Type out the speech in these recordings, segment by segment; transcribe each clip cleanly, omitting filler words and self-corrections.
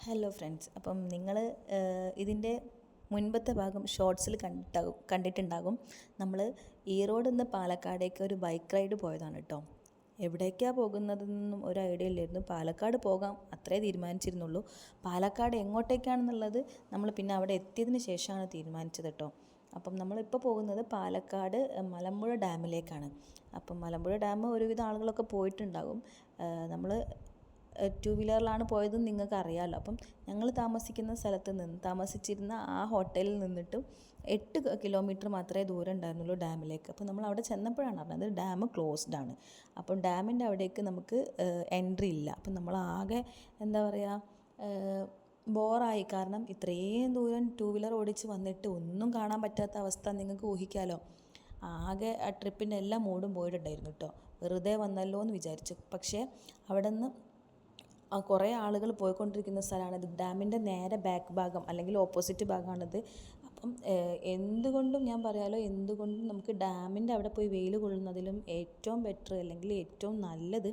Hello friends, അപ്പം നിങ്ങൾ ഇതിൻ്റെ മുൻപത്തെ ഭാഗം ഷോർട്സിൽ കണ്ടിട്ടുണ്ടാകും. നമ്മൾ ഈറോഡിൽ നിന്ന് പാലക്കാടേക്ക് ഒരു ബൈക്ക് റൈഡ് പോയതാണ് കേട്ടോ. എവിടേക്കാണ് പോകുന്നതെന്നൊന്നും ഒരു ഐഡിയ ഇല്ലായിരുന്നു. പാലക്കാട് പോകാം അത്രേ തീരുമാനിച്ചിരുന്നുള്ളൂ. പാലക്കാട് എങ്ങോട്ടേക്കാണെന്നുള്ളത് നമ്മൾ പിന്നെ അവിടെ എത്തിയതിന് ശേഷമാണ് തീരുമാനിച്ചത് കേട്ടോ. അപ്പം നമ്മളിപ്പോൾ പോകുന്നത് പാലക്കാട് മലമ്പുഴ ഡാമിലേക്കാണ്. അപ്പം മലമ്പുഴ ഡാം ഒരുവിധം ആളുകളൊക്കെ പോയിട്ടുണ്ടാകും. നമ്മൾ ടു വീലറിലാണ് പോയതെന്ന് നിങ്ങൾക്ക് അറിയാമല്ലോ. അപ്പം ഞങ്ങൾ താമസിച്ചിരുന്ന ആ ഹോട്ടലിൽ നിന്നിട്ട് 8 കിലോമീറ്റർ മാത്രമേ ദൂരം ഉണ്ടായിരുന്നുള്ളൂ ഡാമിലേക്ക്. അപ്പോൾ നമ്മൾ അവിടെ ചെന്നപ്പോഴാണ് അറിഞ്ഞത് ഡാം ക്ലോസ്ഡ് ആണ്. അപ്പം ഡാമിൻ്റെ അവിടേക്ക് നമുക്ക് എൻട്രി ഇല്ല. അപ്പം നമ്മളാകെ എന്താ പറയുക, ബോറായി. കാരണം ഇത്രയും ദൂരം ടു വീലർ ഓടിച്ച് വന്നിട്ട് ഒന്നും കാണാൻ പറ്റാത്ത അവസ്ഥ നിങ്ങൾക്ക് ഊഹിക്കാമല്ലോ. ആകെ ആ ട്രിപ്പിൻ്റെ എല്ലാ മൂഡും പോയിട്ടുണ്ടായിരുന്നു കേട്ടോ. വെറുതെ വന്നല്ലോ എന്ന് വിചാരിച്ചു. പക്ഷേ അവിടെ നിന്ന് കുറേ ആളുകൾ പോയിക്കൊണ്ടിരിക്കുന്ന സ്ഥലമാണിത്. ഡാമിൻ്റെ നേരെ ബാക്ക് ഭാഗം അല്ലെങ്കിൽ ഓപ്പോസിറ്റ് ഭാഗമാണിത്. അപ്പം എന്തുകൊണ്ടും ഞാൻ പറയാമല്ലോ, എന്തുകൊണ്ടും നമുക്ക് ഡാമിൻ്റെ അവിടെ പോയി വെയിൽ കൊള്ളുന്നതിലും ഏറ്റവും ബെറ്റർ അല്ലെങ്കിൽ ഏറ്റവും നല്ലത്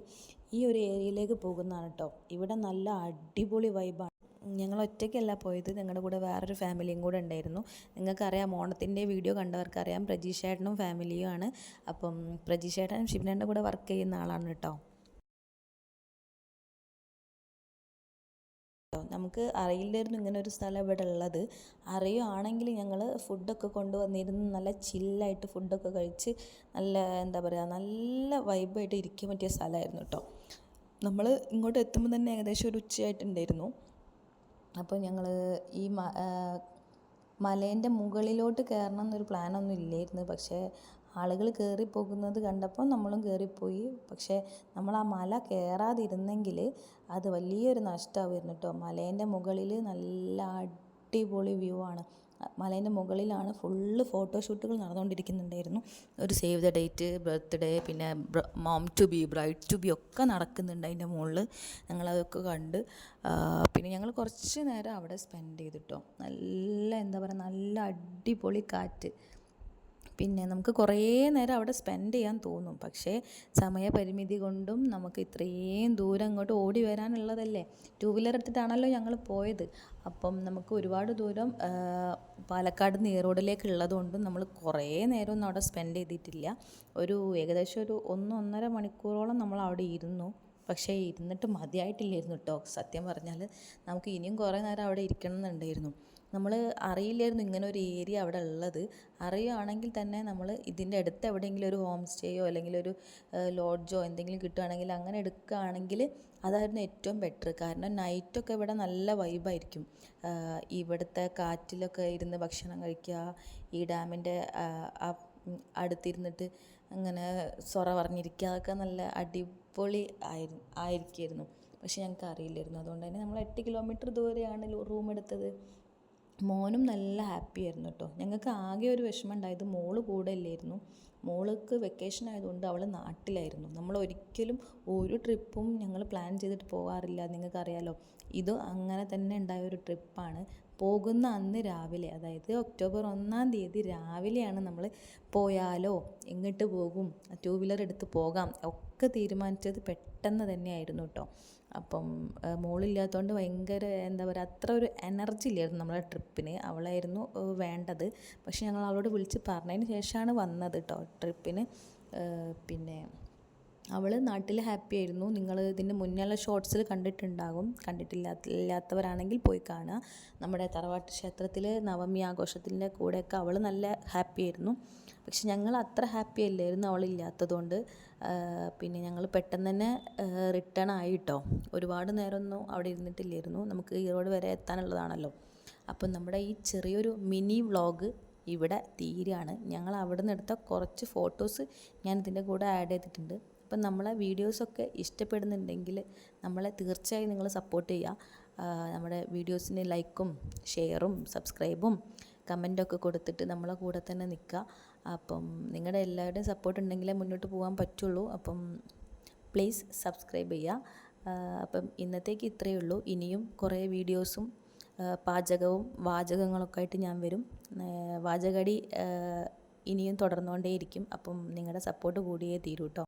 ഈ ഒരു ഏരിയയിലേക്ക് പോകുന്നതാണ് കേട്ടോ. ഇവിടെ നല്ല അടിപൊളി വൈബാണ്. ഞങ്ങൾ ഒറ്റയ്ക്കല്ല പോയത്, ഞങ്ങളുടെ കൂടെ വേറൊരു ഫാമിലിയും കൂടെ ഉണ്ടായിരുന്നു. നിങ്ങൾക്കറിയാം, ഓണത്തിൻ്റെ വീഡിയോ കണ്ടവർക്കറിയാം, പ്രജീഷേട്ടനും ഫാമിലിയുമാണ്. അപ്പം പ്രജീഷേട്ടൻ ഷിബിനേൻ്റെ കൂടെ വർക്ക് ചെയ്യുന്ന ആളാണ് കേട്ടോ. നമുക്ക് അറിയില്ലായിരുന്നു ഇങ്ങനെ ഒരു സ്ഥലം ഇവിടെ ഉള്ളത്. അറിയുവാണെങ്കിൽ ഞങ്ങൾ ഫുഡൊക്കെ കൊണ്ടുവന്നിരുന്ന് നല്ല ചില്ലായിട്ട് ഫുഡൊക്കെ കഴിച്ച് നല്ല എന്താ പറയുക, നല്ല വൈബായിട്ട് ഇരിക്കാൻ പറ്റിയ സ്ഥലമായിരുന്നു കേട്ടോ. നമ്മൾ ഇങ്ങോട്ട് എത്തുമ്പോൾ തന്നെ ഏകദേശം ഒരു ഉച്ചയായിട്ടുണ്ടായിരുന്നു. അപ്പോൾ ഞങ്ങൾ ഈ മലേൻ്റെ മുകളിലോട്ട് കയറണം എന്നൊരു പ്ലാനൊന്നും ഇല്ലായിരുന്നു. പക്ഷേ ആളുകൾ കയറിപ്പോകുന്നത് കണ്ടപ്പോൾ നമ്മളും കയറിപ്പോയി. പക്ഷേ നമ്മൾ ആ മല കയറാതിരുന്നെങ്കിൽ അത് വലിയൊരു നഷ്ടമായിരുന്നു കേട്ടോ. മലേൻ്റെ മുകളിൽ നല്ല അടിപൊളി വ്യൂ ആണ്. മലേൻ്റെ മുകളിലാണ് ഫുള്ള് ഫോട്ടോഷൂട്ടുകൾ നടന്നുകൊണ്ടിരിക്കുന്നുണ്ടായിരുന്നു. ഒരു സേവ് ദ ഡേറ്റ്, ബർത്ത്ഡേ, പിന്നെ mom to be, bride to be ഒക്കെ നടക്കുന്നുണ്ട് അതിൻ്റെ മുകളിൽ. ഞങ്ങളതൊക്കെ കണ്ട് പിന്നെ ഞങ്ങൾ കുറച്ച് നേരം അവിടെ സ്പെൻഡ് ചെയ്തിട്ടോ. നല്ല എന്താ പറയുക, നല്ല അടിപൊളി കാറ്റ്. പിന്നെ നമുക്ക് കുറേ നേരം അവിടെ സ്പെൻഡ് ചെയ്യാൻ തോന്നും. പക്ഷേ സമയപരിമിതി കൊണ്ടും നമുക്ക് ഇത്രയും ദൂരം അങ്ങോട്ട് ഓടി വരാനുള്ളതല്ലേ. ടു വീലർ എടുത്തിട്ടാണല്ലോ ഞങ്ങൾ പോയത്. അപ്പം നമുക്ക് ഒരുപാട് ദൂരം പാലക്കാട് നിന്ന് ഈറോഡിലേക്ക് ഉള്ളതുകൊണ്ടും നമ്മൾ കുറേ നേരമൊന്നും അവിടെ സ്പെൻഡ് ചെയ്തിട്ടില്ല. ഏകദേശം ഒരു 1-1.5 മണിക്കൂറോളം നമ്മൾ അവിടെ ഇരുന്നു. പക്ഷേ ഇരുന്നിട്ട് മതിയായിട്ടില്ലായിരുന്നു കേട്ടോ. സത്യം പറഞ്ഞാൽ നമുക്ക് ഇനിയും കുറേ നേരം അവിടെ ഇരിക്കണം എന്നുണ്ടായിരുന്നു. നമ്മൾ അറിയില്ലായിരുന്നു ഇങ്ങനെ ഒരു ഏരിയ അവിടെ ഉള്ളത്. അറിയുകയാണെങ്കിൽ തന്നെ നമ്മൾ ഇതിൻ്റെ അടുത്ത് എവിടെയെങ്കിലും ഒരു ഹോം സ്റ്റേയോ അല്ലെങ്കിൽ ഒരു ലോഡ്ജോ എന്തെങ്കിലും കിട്ടുകയാണെങ്കിൽ അങ്ങനെ എടുക്കുകയാണെങ്കിൽ അതായിരുന്നു ഏറ്റവും ബെറ്റർ. കാരണം നൈറ്റൊക്കെ ഇവിടെ നല്ല വൈബായിരിക്കും. ഇവിടുത്തെ കാറ്റിലൊക്കെ ഇരുന്ന് ഭക്ഷണം കഴിക്കുക, ഈ ഡാമിൻ്റെ അടുത്തിരുന്നിട്ട് അങ്ങനെ സൊറ പറഞ്ഞിരിക്കുക, അതൊക്കെ നല്ല അടിപൊളി ആയിരിക്കുമായിരുന്നു. പക്ഷെ ഞങ്ങൾക്ക് അറിയില്ലായിരുന്നു. അതുകൊണ്ട് തന്നെ നമ്മൾ 8 കിലോമീറ്റർ ദൂരെയാണ് റൂം എടുത്തത്. മോനും നല്ല ഹാപ്പി ആയിരുന്നു കേട്ടോ. ഞങ്ങൾക്ക് ആകെ ഒരു വിഷമം ഉണ്ടായത് മോള് കൂടെ ഇല്ലായിരുന്നു. മോൾക്ക് വെക്കേഷൻ ആയതുകൊണ്ട് അവൾ നാട്ടിലായിരുന്നു. നമ്മൾ ഒരിക്കലും ഒരു ട്രിപ്പും ഞങ്ങൾ പ്ലാൻ ചെയ്തിട്ട് പോകാറില്ല, നിങ്ങൾക്കറിയാലോ. ഇത് അങ്ങനെ തന്നെ ഉണ്ടായ ഒരു ട്രിപ്പാണ്. പോകുന്ന അന്ന് രാവിലെ, അതായത് ഒക്ടോബർ 1-ാം തീയതി രാവിലെയാണ് നമ്മൾ പോയാലോ, എങ്ങോട്ട് പോകും, ടു വീലർ എടുത്ത് പോകാം ഒക്കെ തീരുമാനിച്ചത് പെട്ടെന്ന് തന്നെയായിരുന്നു കേട്ടോ. അപ്പം മോളില്ലാത്തതുകൊണ്ട് ഭയങ്കര എന്താ പറയുക, അത്ര ഒരു എനർജി ഇല്ലായിരുന്നു നമ്മളെ ട്രിപ്പിന്. അവളായിരുന്നു വേണ്ടത്. പക്ഷെ ഞങ്ങൾ അവളോട് വിളിച്ച് പറഞ്ഞതിന് ശേഷമാണ് വന്നത് കേട്ടോ ട്രിപ്പിന്. പിന്നെ അവൾ നാട്ടിൽ ഹാപ്പി ആയിരുന്നു. നിങ്ങൾ ഇതിൻ്റെ മുന്നുള്ള ഷോർട്സിൽ കണ്ടിട്ടില്ലാത്തവരാണെങ്കിൽ പോയി കാണുക. നമ്മുടെ തറവാട്ട് ക്ഷേത്രത്തിൽ നവമി ആഘോഷത്തിൻ്റെ കൂടെയൊക്കെ അവൾ നല്ല ഹാപ്പി ആയിരുന്നു. പക്ഷെ ഞങ്ങൾ അത്ര ഹാപ്പി അല്ലായിരുന്നു അവളില്ലാത്തതുകൊണ്ട്. പിന്നെ ഞങ്ങൾ പെട്ടെന്ന് തന്നെ റിട്ടേൺ ആയി കേട്ടോ. ഒരുപാട് നേരമൊന്നും അവിടെ ഇരുന്നിട്ടില്ലായിരുന്നു. നമുക്ക് ഈറോഡ് വരെ എത്താനുള്ളതാണല്ലോ. അപ്പം നമ്മുടെ ഈ ചെറിയൊരു മിനി വ്ളോഗ് ഇവിടെ തീരുകയാണ്. ഞങ്ങൾ അവിടെ നിന്ന് എടുത്ത കുറച്ച് ഫോട്ടോസ് ഞാൻ ഇതിൻ്റെ കൂടെ ആഡ് ചെയ്തിട്ടുണ്ട്. അപ്പം നമ്മളെ വീഡിയോസൊക്കെ ഇഷ്ടപ്പെടുന്നുണ്ടെങ്കിൽ നമ്മളെ തീർച്ചയായും നിങ്ങൾ സപ്പോർട്ട് ചെയ്യുക. നമ്മുടെ വീഡിയോസിന് ലൈക്കും ഷെയറും സബ്സ്ക്രൈബും കമൻറ്റൊക്കെ കൊടുത്തിട്ട് നമ്മളെ കൂടെ തന്നെ നിൽക്കുക. അപ്പം നിങ്ങളുടെ എല്ലാവരുടെയും സപ്പോർട്ട് ഉണ്ടെങ്കിലേ മുന്നോട്ട് പോകാൻ പറ്റുള്ളൂ. അപ്പം പ്ലീസ് സബ്സ്ക്രൈബ് ചെയ്യുക. അപ്പം ഇന്നത്തേക്ക് ഇത്രയേ ഉള്ളൂ. ഇനിയും കുറേ വീഡിയോസും പാചകവും വാചകങ്ങളൊക്കെ ആയിട്ട് ഞാൻ വരും. വാചകടി ഇനിയും തുടർന്നുകൊണ്ടേയിരിക്കും. അപ്പം നിങ്ങളുടെ സപ്പോർട്ട് കൂടിയേ തീരൂ കേട്ടോ.